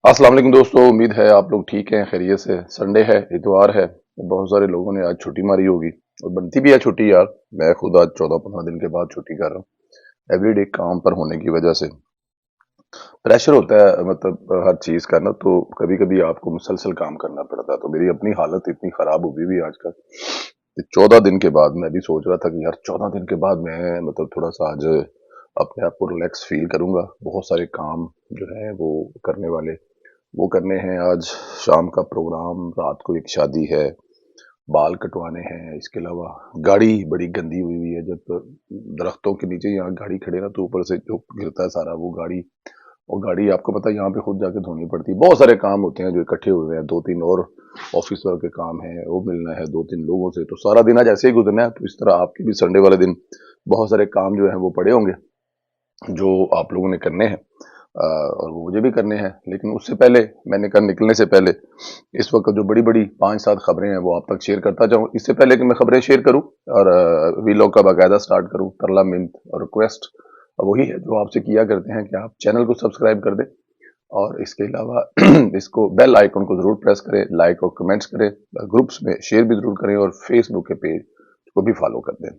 अस्सलाम वालेकुम दोस्तों, उम्मीद है आप लोग ठीक हैं, खैरियत से। संडे है, इतवार है। बहुत सारे लोगों ने आज छुट्टी मारी होगी और बनती भी है छुट्टी यार। मैं खुद आज 14-15 दिन के बाद छुट्टी कर रहा हूँ। एवरीडे काम पर होने की वजह से प्रेशर होता है, मतलब हर चीज का ना, तो कभी कभी आपको मुसलसल काम करना पड़ता है। तो मेरी अपनी हालत इतनी खराब हुई भी आजकल कि 14 दिन के बाद मैं भी सोच रहा था कि यार 14 दिन के बाद मैं मतलब थोड़ा सा आज अपने आप को रिलैक्स फील करूंगा। बहुत सारे काम जो है वो करने वाले वो करने हैं। आज शाम का प्रोग्राम, रात को एक शादी है, बाल कटवाने हैं। इसके अलावा गाड़ी बड़ी गंदी हुई हुई है। जब दरख्तों के नीचे यहाँ गाड़ी खड़े ना, तो ऊपर से जो गिरता है सारा वो गाड़ी, और गाड़ी आपको पता है यहाँ पे खुद जाके धोनी पड़ती है। बहुत सारे काम होते हैं जो इकट्ठे हुए हैं। 2-3 और ऑफिस वर्क के काम है, वो मिलना है 2-3 लोगों से। तो सारा दिन आज ऐसे ही गुजरना है। तो इस तरह आपके भी संडे वाले दिन बहुत सारे काम जो है वो पड़े होंगे, जो आप लोगों ने करने हैं। और वो मुझे भी करने हैं। लेकिन उससे पहले मैंने कल निकलने से पहले इस वक्त जो बड़ी बड़ी 5-7 खबरें हैं वो आप तक शेयर करता जाऊं। इससे पहले कि मैं खबरें शेयर करूं और वीलॉग का बाकायदा स्टार्ट करूं, तरला मिन्त और रिक्वेस्ट वही है जो आपसे किया करते हैं कि आप चैनल को सब्सक्राइब कर दें, और इसके अलावा इसको बेल आइकन को जरूर प्रेस करें, लाइक और कमेंट्स करें, ग्रुप्स में शेयर भी जरूर करें, और फेसबुक के पेज को भी फॉलो कर दें।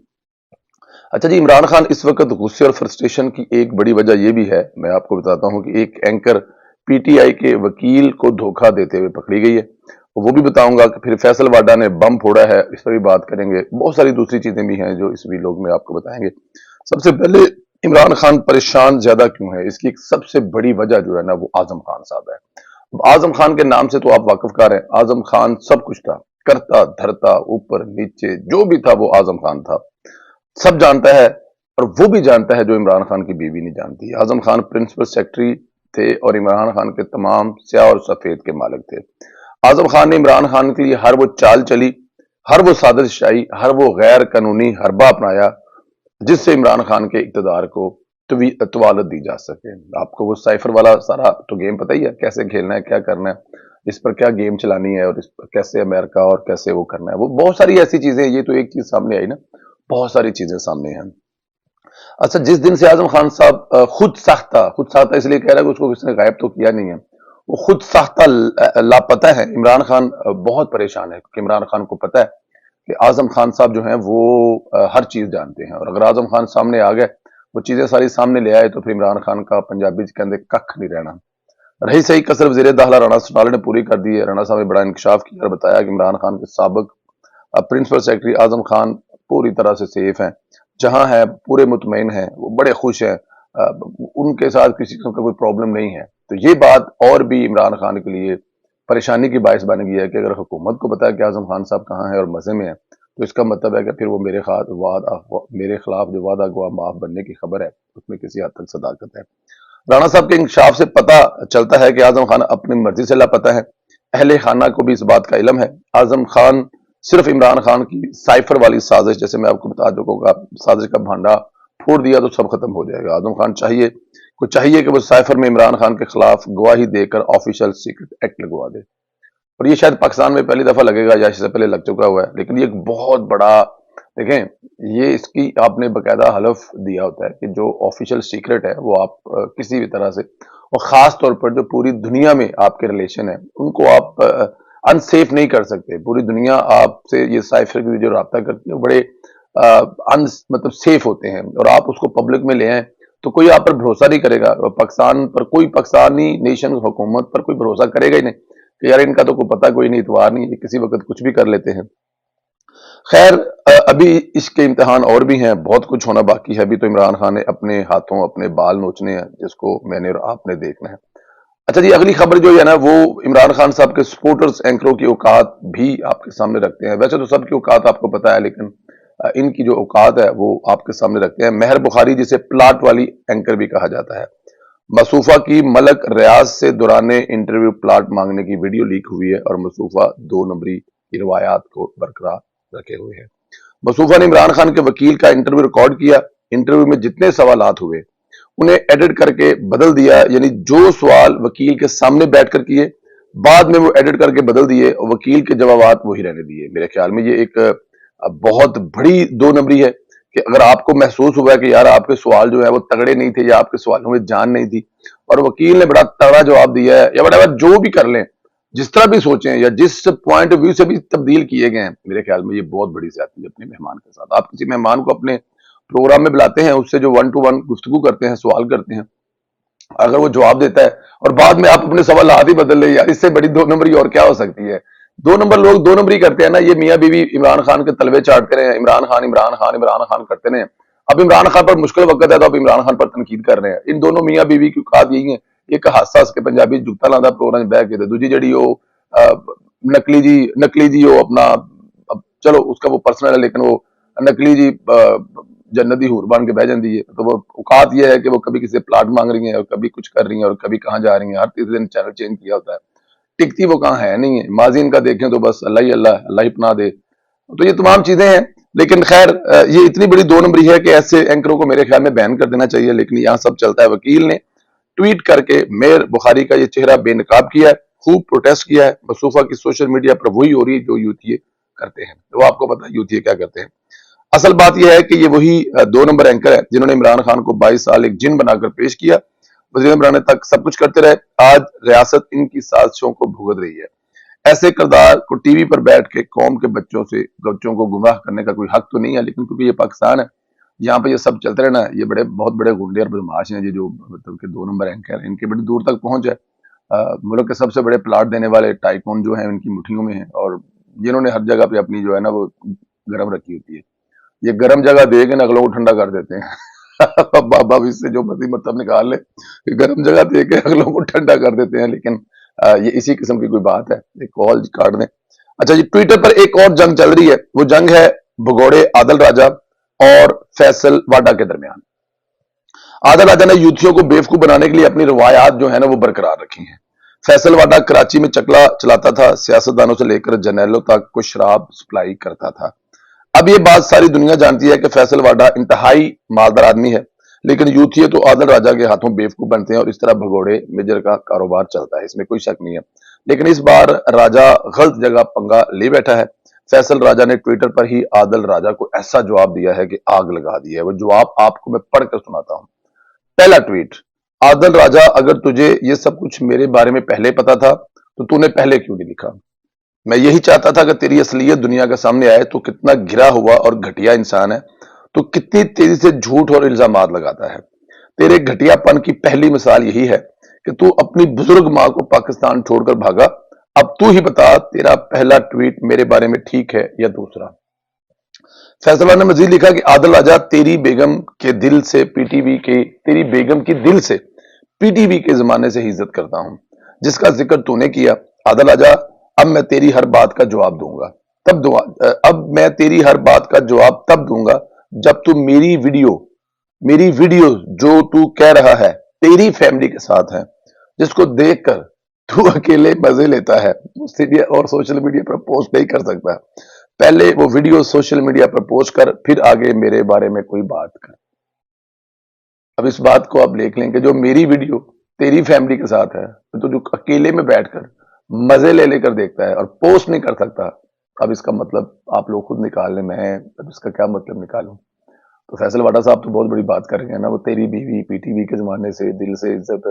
अच्छा जी, इमरान खान इस वक्त गुस्से और फ्रस्ट्रेशन की एक बड़ी वजह यह भी है, मैं आपको बताता हूं, कि एक एंकर पीटीआई के वकील को धोखा देते हुए पकड़ी गई है। वो भी बताऊंगा कि फिर फैसल वाडा ने बम फोड़ा है, इस पर भी बात करेंगे। बहुत सारी दूसरी चीजें भी हैं जो इस वीलॉग में आपको बताएंगे। सबसे पहले, इमरान खान परेशान ज्यादा क्यों है, इसकी एक सबसे बड़ी वजह जो है ना, वो आजम खान साहब है। अब आजम खान के नाम से तो आप वाकिफकार हैं। आजम खान सब कुछ था, करता धरता, ऊपर नीचे जो भी था वो आजम खान था। सब जानता है, और वो भी जानता है जो इमरान खान की बीवी नहीं जानती। आजम खान प्रिंसिपल सेक्रेटरी थे और इमरान खान के तमाम स्याह और सफेद के मालिक थे। आजम खान ने इमरान खान के लिए हर वो चाल चली, हर वो साजिश आई, हर वो गैर कानूनी हरबा अपनाया जिससे इमरान खान के इक्तदार को तवालत दी जा सके। आपको वो साइफर वाला सारा तो गेम पता ही है, कैसे खेलना है, क्या करना है, इस पर क्या गेम चलानी है, और इस पर कैसे अमेरिका और कैसे वो करना है। वो बहुत सारी ऐसी चीजें, ये तो एक चीज सामने आई ना, बहुत सारी चीजें सामने हैं। अच्छा, जिस दिन से आजम खान साहब खुद साख्ता इसलिए कह रहा है कि उसको किसी ने गायब तो किया नहीं है, वो खुद साख्ता लापता है। इमरान खान बहुत परेशान है, क्योंकि इमरान खान को पता है कि आजम खान साहब जो हैं वो हर चीज जानते हैं, और अगर आजम खान सामने आ गए, वो चीजें सारी सामने ले आए, तो फिर इमरान खान का पंजाबी के अंदर कख नहीं रहना। रही सही कसर वजीर दाखिला राणा सनाले ने पूरी कर दी है। राणा साहब ने बड़ा इंकशाफ किया और बताया कि इमरान खान के साबिक प्रिंसिपल सेक्रेटरी आजम खान पूरी तरह से सेफ हैं, जहां है पूरे मुतमईन हैं, वो बड़े खुश हैं। उनके साथ किसी किस्म का कोई प्रॉब्लम नहीं है। तो ये बात और भी इमरान खान के लिए परेशानी की बायस बन गई है कि अगर हुकूमत को पता है कि आजम खान साहब कहाँ है और मजे में है, तो इसका मतलब है कि फिर वो मेरे खिलाफ जो वादा गवा माफ बनने की खबर है, उसमें किसी हद तक सदाकत है। राणा साहब के इंकशाफ से पता चलता है कि आजम खान अपनी मर्जी से लापता है। अहले खाना को भी इस बात का इल्म है। आजम खान सिर्फ इमरान खान की साइफर वाली साजिश, जैसे मैं आपको बता चुका, साजिश का भांडा फोड़ दिया तो सब खत्म हो जाएगा। आजम खान चाहिए कि वो साइफर में इमरान खान के खिलाफ गवाही देकर ऑफिशियल सीक्रेट एक्ट लगवा दे। और ये शायद पाकिस्तान में पहली दफा लगेगा, या इससे पहले लग चुका हुआ है, लेकिन ये एक बहुत बड़ा, देखें, ये इसकी आपने बकायदा हलफ दिया होता है कि जो ऑफिशियल सीक्रेट है वो आप किसी भी तरह से, और खास तौर पर जो पूरी दुनिया में आपके रिलेशन है, उनको आप अनसेफ नहीं कर सकते। पूरी दुनिया आपसे ये साइफर की जो रब्ता करती है, बड़े मतलब सेफ होते हैं, और आप उसको पब्लिक में ले आए तो कोई आप पर भरोसा नहीं करेगा। पाकिस्तान पर कोई, पाकिस्तानी नेशन हुकूमत पर कोई भरोसा करेगा ही नहीं कि यार इनका तो कोई पता कोई नहीं, इतवार नहीं, ये किसी वक्त कुछ भी कर लेते हैं। खैर, अभी इसके इम्तिहान और भी हैं, बहुत कुछ होना बाकी है। अभी तो इमरान खान ने अपने हाथों अपने बाल नोचने हैं, जिसको मैंने और आपने देखना है। अच्छा जी, अगली खबर जो है ना, वो इमरान खान साहब के सपोर्टर्स एंकरों की औकात भी आपके सामने रखते हैं। वैसे तो सबकी औकात आपको पता है, लेकिन इनकी जो औकात है वो आपके सामने रखते हैं। महर बुखारी, जिसे प्लाट वाली एंकर भी कहा जाता है, मसूफा की मलक रियाज से दौराने इंटरव्यू प्लाट मांगने की वीडियो लीक हुई है, और मसूफा 2 नंबरी की रवायात को बरकरार रखे हुए हैं। मसूफा ने इमरान खान के वकील का इंटरव्यू रिकॉर्ड किया। इंटरव्यू में जितने सवालात हुए उन्हें एडिट करके बदल दिया, यानी जो सवाल वकील के सामने बैठकर किए, बाद में वो एडिट करके बदल दिए, और वकील के जवाबात वही रहने दिए। मेरे ख्याल में ये एक बहुत बड़ी 2 नंबरी है, कि अगर आपको महसूस हुआ है कि यार आपके सवाल जो है वो तगड़े नहीं थे, या आपके सवालों में जान नहीं थी, اور वकील ने बड़ा तगड़ा जवाब दिया है, या बड़ा जो भी कर लें, जिस तरह भी सोचें या जिस पॉइंट ऑफ व्यू से भी तब्दील किए गए हैं, मेरे ख्याल में ये बहुत बड़ी ज्यादती है अपने मेहमान के साथ। आप किसी मेहमान को अपने प्रोग्राम में बुलाते हैं, उससे जो 1 to 1 गुफ्तगू करते हैं, सवाल करते हैं, अगर वो जवाब देता है और बाद में आप अपने सवाल ही बदल ले, यार इससे बड़ी 2 नंबरी और क्या हो सकती है। 2 नंबर लोग 2 नंबरी करते हैं ना, ये मियाँ बीवी इमरान खान के तलवे चाटते रहे, इमरान खान इमरान खान इमरान खान करते रहे। अब इमरान खान पर मुश्किल वक्त है तो अब इमरान खान पर तनकीद कर रहे हैं। इन दोनों मियाँ बीवी की औकात यही है। एक हादसा के पंजाबी जुगता लादा प्रोग्राम बह के दूजी जड़ी नकली जी वो अपना, अब चलो उसका वो पर्सनल है, लेकिन वो नकली जी जन्नती हूर बन के बह जाती है। तो वो औकात ये है कि वो कभी किसी प्लाट मांग रही है और कभी कुछ कर रही है और कभी कहाँ जा रही है, हर तीसरे दिन चैनल चेंज किया होता है। टिकती वो कहाँ है नहीं है। माजी इनका देखें तो बस अल्लाह ही अल्लाह, अल्लाह ही पनाह दे। तो ये तमाम चीजें हैं, लेकिन खैर ये इतनी बड़ी 2 नंबरी है कि ऐसे एंकरों को मेरे ख्याल में बैन कर देना चाहिए। लेकिन यहाँ सब चलता है। वकील ने ट्वीट करके मेयर बुखारी का ये चेहरा बेनकाब किया है, खूब प्रोटेस्ट किया है। मसूफा की सोशल मीडिया पर वही हो रही है जो यूथिये करते हैं। तो आपको पता है यूथिये क्या करते हैं। असल बात यह है कि ये वही 2 नंबर एंकर है जिन्होंने इमरान खान को 22 साल एक जिन बनाकर पेश किया, वजीर बनाने तक सब कुछ करते रहे। आज रियासत इनकी साजिशों को भुगत रही है। ऐसे किरदार को टीवी पर बैठ के कौम के बच्चों को गुमराह करने का कोई हक तो नहीं है, लेकिन क्योंकि ये पाकिस्तान है, यहाँ पे ये सब चलते रहना है। ये बहुत बड़े गुंडे और बदमाश हैं, ये जो मतलब के 2 नंबर एंकर हैं, इनके बड़ी दूर तक पहुंच है। मुल्क के सबसे बड़े प्लाट देने वाले टाइकून जो हैं इनकी मुठ्ठियों में हैं, और जिन्होंने हर जगह पे अपनी जो है ना वो गर्म रखी होती है। ये गर्म जगह दे के अगलों को ठंडा कर देते हैं। बाबा भी इससे जो मर्जी मतलब निकाल ले, गर्म जगह दे के अगलों को ठंडा कर देते हैं। लेकिन ये इसी किस्म की कोई बात है। एक कॉल काट दें। अच्छा जी, ट्विटर पर एक और जंग चल रही है। वो जंग है भगोड़े आदिल राजा और फैसल वाडा के दरमियान। आदिल राजा ने यूथियों को बेवकूफ बनाने के लिए अपनी रवायात जो है ना वो बरकरार रखी हैं। फैसल वाडा कराची में चकला चलाता था, सियासतदानों से लेकर जर्नैलों तक को शराब सप्लाई करता था। अब ये बात सारी दुनिया जानती है कि फैसल वाडा इंतहाई मालदार आदमी है, लेकिन यूथिये तो आदिल राजा के हाथों बेवकूफ बनते हैं और इस तरह भगोड़े मेजर का कारोबार चलता है। इसमें कोई शक नहीं है। लेकिन इस बार राजा गलत जगह पंगा ले बैठा है। फैसल राजा ने ट्विटर पर ही आदिल राजा को ऐसा जवाब दिया है कि आग लगा दी है। वो जवाब आपको मैं पढ़कर सुनाता हूं। पहला ट्वीट, आदिल राजा, अगर तुझे ये सब कुछ मेरे बारे में पहले पता था तो तूने पहले क्यों नहीं लिखा। मैं यही चाहता था कि तेरी असलियत दुनिया के सामने आए। तो कितना गिरा हुआ और घटिया इंसान है। तो कितनी तेजी से झूठ और इल्जामात लगाता है। तेरे घटियापन की पहली मिसाल यही है कि तू अपनी बुजुर्ग मां को पाकिस्तान छोड़कर भागा। अब तू ही बता, तेरा पहला ट्वीट मेरे बारे में ठीक है या दूसरा। फैसला ने मजीद लिखा कि आदिल राजा, तेरी बेगम की दिल से पीटीवी के जमाने से ही इज्जत करता हूं, जिसका जिक्र तूने किया। आदिल राजा, अब मैं तेरी हर बात का जवाब दूंगा जब तू मेरी वीडियो जो तू कह रहा है तेरी फैमिली के साथ है, जिसको देखकर तू अकेले मजे लेता है, और सोशल मीडिया पर पोस्ट नहीं कर सकता। पहले वो वीडियो सोशल मीडिया पर पोस्ट कर, फिर आगे मेरे बारे में कोई बात कर। अब इस बात को आप देख लें कि जो मेरी वीडियो तेरी फैमिली के साथ है, तो जो अकेले में बैठकर मजे ले लेकर देखता है और पोस्ट नहीं कर सकता, अब इसका मतलब आप लोग खुद निकाल लें। मैं अब इसका क्या मतलब निकालूं। तो फैसल वाडा साहब तो बहुत बड़ी बात कर रहे हैं ना। वो तेरी बीवी पीटीवी के जमाने से दिल से इज्जत,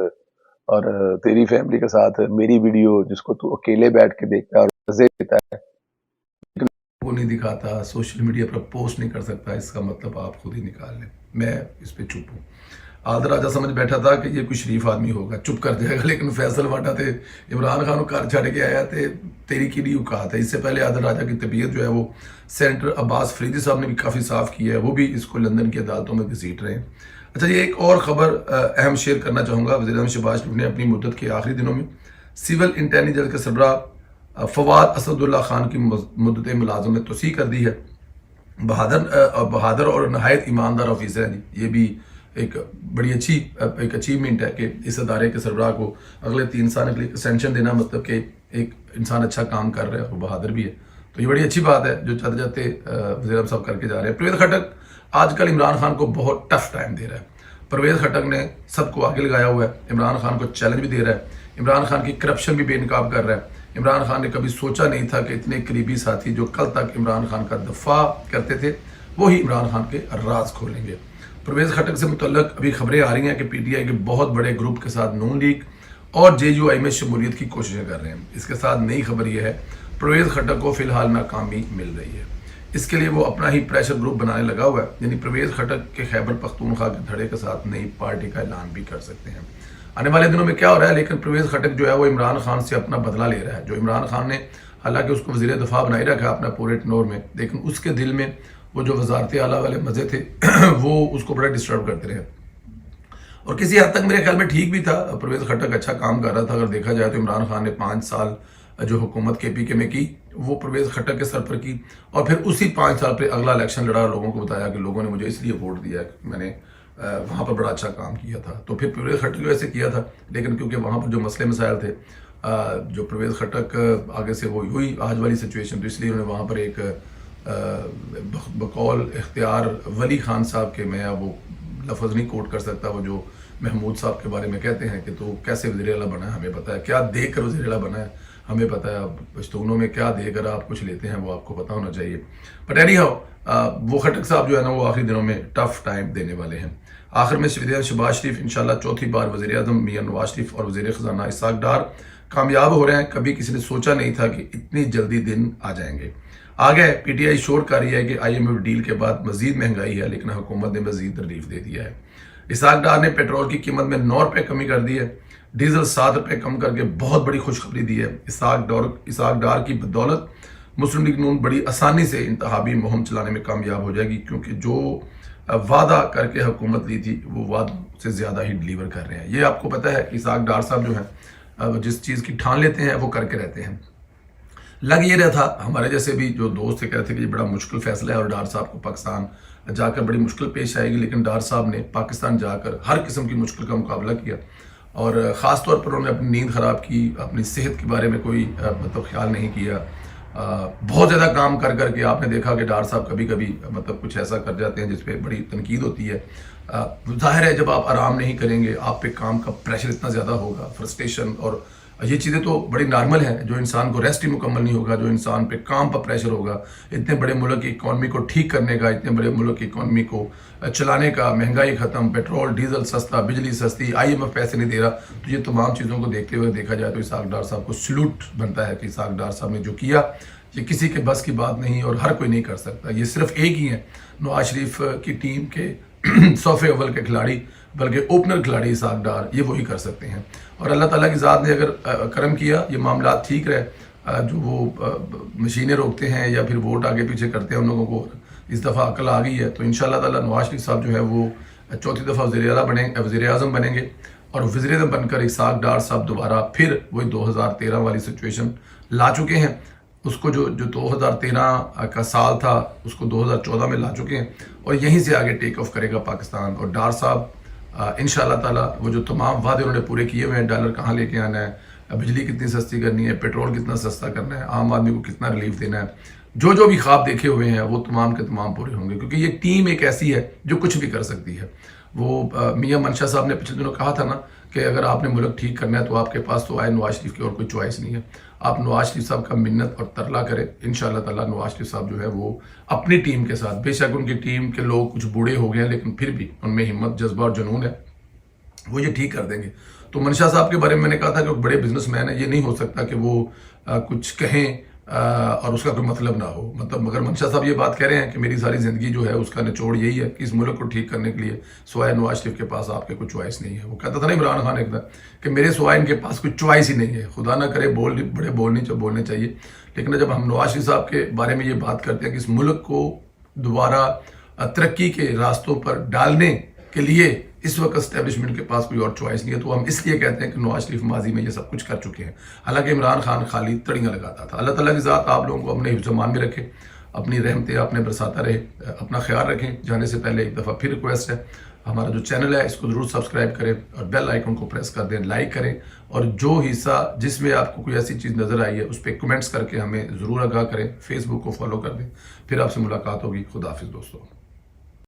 और तेरी फैमिली के साथ मेरी वीडियो जिसको तू अकेले बैठ के देखता है और मजे लेता है, वो नहीं दिखाता, सोशल मीडिया पर पोस्ट नहीं कर सकता। इसका मतलब आप खुद ही निकाल लें। मैं इस पे चुप हूँ। आदिल राजा समझ बैठा था कि ये कोई शरीफ आदमी होगा, चुप कर जाएगा, लेकिन फैसल वाडा थे इमरान खान को घर छड़ के आया थे, तेरी की औकात है। इससे पहले आदिल राजा की तबीयत जो है वो सेनेटर अब्बास फरीदी साहब ने भी काफ़ी साफ की है, वो भी इसको लंदन की अदालतों में घसीट रहे हैं। अच्छा, ये एक और खबर अहम शेयर करना चाहूँगा। वज़ीर-ए-आज़म शहबाज शरीफ ने अपनी मुद्दत के आखिरी दिनों में सिविल इंटेलिजेंस के सरबराह फवाद असदुल्ला खान की मुद्दत मुलाजम में तोसी कर दी है। बहादुर और नहायत ईमानदार ऑफिसर है जी। ये भी एक बड़ी अच्छी एक अचीवमेंट है कि इस अदारे के सरबराह को अगले 3 साल के लिए एक्सटेंशन देना, मतलब कि एक इंसान अच्छा काम कर रहा है और बहादुर भी है। तो ये बड़ी अच्छी बात है जो चाहते जाते वज़ीर साहब करके जा रहे हैं। परवेज़ खटक आजकल इमरान खान को बहुत टफ टाइम दे रहा है। परवेज़ खटक ने सबको आगे लगाया हुआ है, इमरान खान को चैलेंज भी दे रहा है, इमरान खान की करप्शन भी बेनकाब कर रहा है। इमरान खान ने कभी सोचा नहीं था कि इतने करीबी साथी जो कल तक इमरान खान का दफा करते थे, वो ही इमरान खान के राज खोलेंगे। پرویز خٹک سے متعلق ابھی خبریں آ رہی ہیں کہ پی ٹی آئی کے بہت بڑے گروپ کے ساتھ نون لیگ اور جے یو آئی میں شمولیت کی کوششیں کر رہے ہیں. اس کے ساتھ نئی خبر یہ ہے پرویز خٹک کو فی الحال ناکامی مل رہی ہے. اس کے لیے وہ اپنا ہی پریشر گروپ بنانے لگا ہوا ہے. یعنی پرویز خٹک کے خیبر پختونخوا کے دھڑے کے ساتھ نئی پارٹی کا اعلان بھی کر سکتے ہیں. آنے والے دنوں میں کیا ہو رہا ہے، لیکن پرویز خٹک جو ہے وہ عمران خان سے اپنا بدلہ لے رہا ہے. جو عمران خان نے حالانکہ اس کو وزیر دفاع بنائی رکھا ہے اپنا پورے ٹنور میں، لیکن اس کے دل میں وہ جو وزارت اعلیٰ والے مزے تھے وہ اس کو بڑا ڈسٹرب کرتے رہے. اور کسی حد تک میرے خیال میں ٹھیک بھی تھا. پرویز خٹک اچھا کام کر رہا تھا. اگر دیکھا جائے تو عمران خان نے 5 سال جو حکومت کے پی کے میں کی وہ پرویز خٹک کے سر پر کی، اور پھر اسی 5 سال پہ اگلا الیکشن لڑا. لوگوں کو بتایا کہ لوگوں نے مجھے اس لیے ووٹ دیا کہ میں نے وہاں پر بڑا اچھا کام کیا تھا. تو پھر پرویز خٹک ویسے کیا تھا، لیکن کیونکہ وہاں پر جو مسئلے مسائل تھے، جو پرویز خٹک آگے سے وہ ہوئی آج والی سچویشن، تو اس لیے انہوں نے وہاں پر ایک بقول اختیار ولی خان صاحب کے، میں اب وہ لفظ نہیں کوٹ کر سکتا، وہ جو محمود صاحب کے بارے میں کہتے ہیں کہ تو کیسے وزیر اعلیٰ بنا ہے ہمیں پتہ ہے، کیا دیکھ کر وزیر اعلیٰ بنا ہے ہمیں پتہ ہے. اب پشتونوں میں کیا دے کر آپ کچھ لیتے ہیں وہ آپ کو پتہ ہونا چاہیے. بٹ اینی ہاؤ وہ خٹک صاحب جو ہے نا وہ آخری دنوں میں ٹف ٹائم دینے والے ہیں. آخر میں شہباز شریف انشاءاللہ چوتھی بار وزیر اعظم میاں نواز شریف اور وزیر خزانہ اسحاق ڈار کامیاب ہو رہے ہیں. کبھی کسی نے سوچا نہیں تھا کہ اتنی جلدی دن آ جائیں گے. آگے پی ٹی آئی شور کر رہی ہے کہ آئی ایم ایف ڈیل کے بعد مزید مہنگائی ہے، لیکن حکومت نے مزید ریلیف دے دیا ہے. اسحاق ڈار نے پیٹرول کی قیمت میں 9 روپے کمی کر دی ہے، ڈیزل 7 روپے کم کر کے بہت بڑی خوشخبری دی ہے. اسحاق ڈار کی بدولت مسلم لیگ نون بڑی آسانی سے انتخابی مہم چلانے میں کامیاب ہو جائے گی، کیونکہ جو وعدہ کر کے حکومت لی تھی وہ وعدوں سے زیادہ ہی ڈیلیور کر رہے ہیں. یہ آپ کو پتہ ہے کہ اسحاق ڈار صاحب جو ہیں جس چیز کی ٹھان لیتے ہیں وہ کر کے رہتے ہیں. لگ یہ رہا تھا ہمارے جیسے بھی جو دوست تھے، کہتے تھے کہ یہ بڑا مشکل فیصلہ ہے اور ڈار صاحب کو پاکستان جا کر بڑی مشکل پیش آئے گی، لیکن ڈار صاحب نے پاکستان جا کر ہر قسم کی مشکل کا مقابلہ کیا، اور خاص طور پر انہوں نے اپنی نیند خراب کی، اپنی صحت کے بارے میں کوئی خیال نہیں کیا. بہت زیادہ کام کر کر کے آپ نے دیکھا کہ ڈار صاحب کبھی کبھی کچھ ایسا کر جاتے ہیں جس پہ بڑی تنقید ہوتی ہے. ظاہر ہے جب آپ آرام نہیں کریں گے آپ پہ کام کا پریشر اتنا زیادہ ہوگا، فرسٹریشن، اور یہ چیزیں تو بڑی نارمل ہیں. جو انسان کو ریسٹ ہی مکمل نہیں ہوگا، جو انسان پہ کام پر پریشر ہوگا، اتنے بڑے ملک کی اکانومی کو ٹھیک کرنے کا، اتنے بڑے ملک کی اکانومی کو چلانے کا، مہنگائی ختم، پیٹرول ڈیزل سستا، بجلی سستی، آئی ایم ایف پیسے نہیں دے رہا، تو یہ تمام چیزوں کو دیکھتے ہوئے دیکھا جائے تو اسحاق ڈار صاحب کو سلوٹ بنتا ہے کہ اسحاق ڈار صاحب نے جو کیا یہ کسی کے بس کی بات نہیں اور ہر کوئی نہیں کر سکتا. یہ صرف ایک ہی ہے نواز شریف کی ٹیم کے صف اول کے کھلاڑی، بلکہ اوپنر کھلاڑی اسحاق ڈار، یہ وہی کر سکتے ہیں. اور اللہ تعالیٰ کی ذات نے اگر کرم کیا، یہ معاملات ٹھیک رہے، جو وہ مشینیں روکتے ہیں یا پھر ووٹ آگے پیچھے کرتے ہیں ان لوگوں کو اس دفعہ عقل آ گئی ہے، تو انشاءاللہ تعالیٰ نواز شریف صاحب جو ہے وہ چوتھی دفعہ وزیر اعظم بنیں گے، اور وزیر اعظم بن کر اسحاق ڈار صاحب دوبارہ پھر وہی 2013 والی سچویشن لا چکے ہیں. اس کو جو 2013 کا سال تھا اس کو 2014 میں لا چکے ہیں، اور یہیں سے آگے ٹیک آف کرے گا پاکستان. اور ڈار صاحب انشاءاللہ تعالیٰ وہ جو تمام وعدے انہوں نے پورے کیے ہوئے ہیں، ڈالر کہاں لے کے آنا ہے، بجلی کتنی سستی کرنی ہے، پیٹرول کتنا سستا کرنا ہے، عام آدمی کو کتنا ریلیف دینا ہے، جو بھی خواب دیکھے ہوئے ہیں وہ تمام کے تمام پورے ہوں گے. کیونکہ یہ ٹیم ایک ایسی ہے جو کچھ بھی کر سکتی ہے. وہ میاں منشا صاحب نے پچھلے دنوں کہا تھا نا کہ اگر آپ نے ملک ٹھیک کرنا ہے تو آپ کے پاس تو آئے نواز شریف کی اور کوئی چوائس نہیں ہے. آپ نواز شریف صاحب کا منت اور ترلا کریں، انشاءاللہ تعالیٰ نواز شریف صاحب جو ہے وہ اپنی ٹیم کے ساتھ، بے شک ان کی ٹیم کے لوگ کچھ بوڑھے ہو گئے ہیں لیکن پھر بھی ان میں ہمت، جذبہ اور جنون ہے، وہ یہ ٹھیک کر دیں گے. تو منشا صاحب کے بارے میں نے کہا تھا کہ وہ بڑے بزنس مین ہیں، یہ نہیں ہو سکتا کہ وہ کچھ کہیں اور اس کا کوئی مطلب نہ ہو. مگر منشا صاحب یہ بات کہہ رہے ہیں کہ میری ساری زندگی جو ہے اس کا نچوڑ یہی ہے کہ اس ملک کو ٹھیک کرنے کے لیے سوائے نواز شریف کے پاس آپ کے کوئی چوائس نہیں ہے. وہ کہتا تھا نا عمران خان ایک دن کہ میرے سوائے ان کے پاس کوئی چوائس ہی نہیں ہے. خدا نہ کرے بڑے بولنے چاہیے، لیکن جب ہم نواز شریف صاحب کے بارے میں یہ بات کرتے ہیں کہ اس ملک کو دوبارہ ترقی کے راستوں پر ڈالنے کے لیے اس وقت اسٹیبلشمنٹ کے پاس کوئی اور چوائس نہیں ہے، تو ہم اس لیے کہتے ہیں کہ نواز شریف ماضی میں یہ سب کچھ کر چکے ہیں. حالانکہ عمران خان خالی تڑیاں لگاتا تھا. اللہ تعالیٰ کی ذات آپ لوگوں کو اپنے حفظ و امان میں رکھے، اپنی رحمتیں آپ نے برساتا رہے. اپنا خیال رکھیں. جانے سے پہلے ایک دفعہ پھر ریکویسٹ ہے، ہمارا جو چینل ہے اس کو ضرور سبسکرائب کریں اور بیل آئیکن کو پریس کر دیں، لائک کریں، اور جو حصہ جس میں آپ کو کوئی ایسی چیز نظر آئی ہے اس پہ کمنٹس کر کے ہمیں ضرور آگاہ کریں. فیس بک کو فالو کر دیں. پھر آپ سے ملاقات ہوگی. خدا حافظ دوستو.